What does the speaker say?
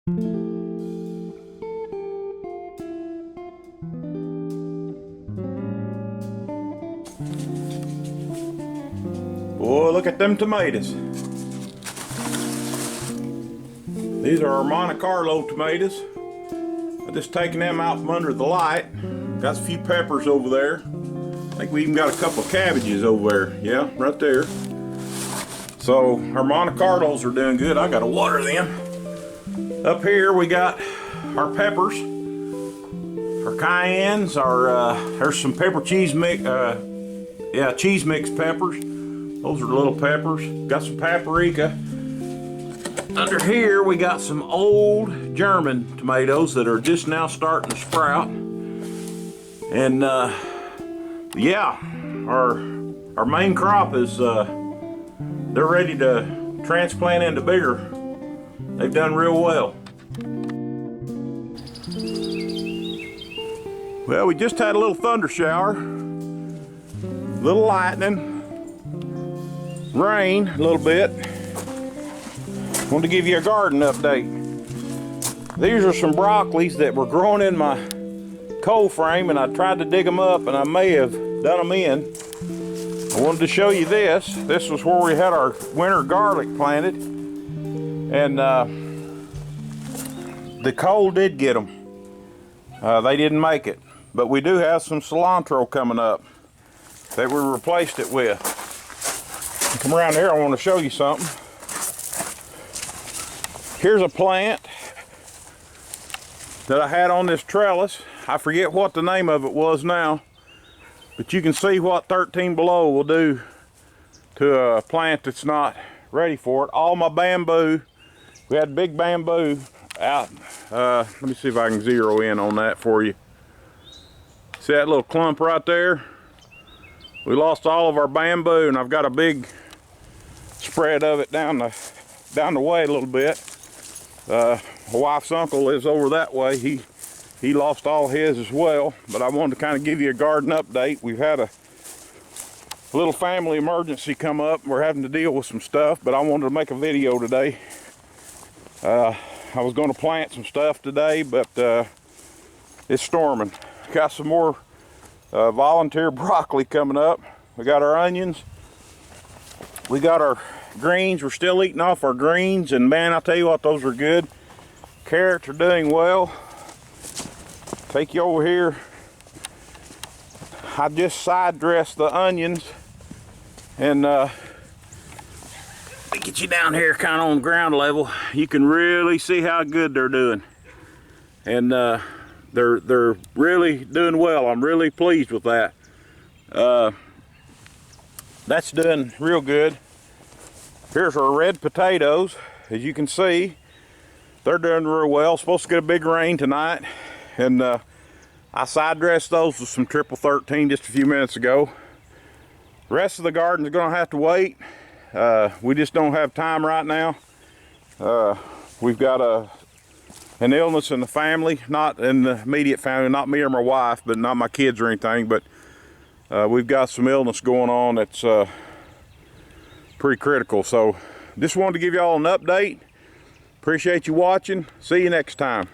Boy, look at them tomatoes. These are our Monte Carlo tomatoes. I'm just taking them out from under the light. Got a few peppers over there. I think we even got a couple of cabbages over there. Yeah, right there. So our Monte Carlos are doing good. I gotta water them. Up here we got our peppers, our cayennes, there's some pepper cheese mix, cheese mix peppers. Those are little peppers. Got some paprika. Under here we got some old German tomatoes that are just now starting to sprout. And yeah, our main crop is they're ready to transplant into bigger. They've done real well. Well, we just had a little thunder shower, little lightning, rain a little bit. Want to give you a garden update. These are some broccolis that were growing in my cold frame, and I tried to dig them up, and I may have done them in. I wanted to show you this. This was where we had our winter garlic planted, and the cold did get them. They didn't make it, but we do have some cilantro coming up that we replaced it with. Come around here, I want to show you something. Here's a plant that I had on this trellis. I forget what the name of it was now, but you can see what 13 below will do to a plant that's not ready for it. All my bamboo, we had big bamboo out. Let me see if I can zero in on that for you. See that little clump right there? We lost all of our bamboo, and I've got a big spread of it down the way a little bit. My wife's uncle lives over that way. He lost all his as well, but I wanted to kind of give you a garden update. We've had a little family emergency come up. We're having to deal with some stuff, but I wanted to make a video today. I was going to plant some stuff today, but it's storming. Got some more volunteer broccoli coming up. We got our onions. We got our greens. We're still eating off our greens, and man, I'll tell you what, those are good. Carrots are doing well. Take you over here. I just side dressed the onions, and let me get you down here kind of on ground level. You can really see how good they're doing, and they're really doing well. I'm really pleased with that. That's doing real good. Here's our red potatoes. As you can see, they're doing real well. Supposed to get a big rain tonight, and I side dressed those with some triple 13 just a few minutes ago. The rest of the garden's gonna have to wait. We just don't have time right now. We've got an illness in the family, not in the immediate family, not me or my wife, but not my kids or anything, but we've got some illness going on that's pretty critical. So just wanted to give y'all an update. Appreciate you watching. See you next time.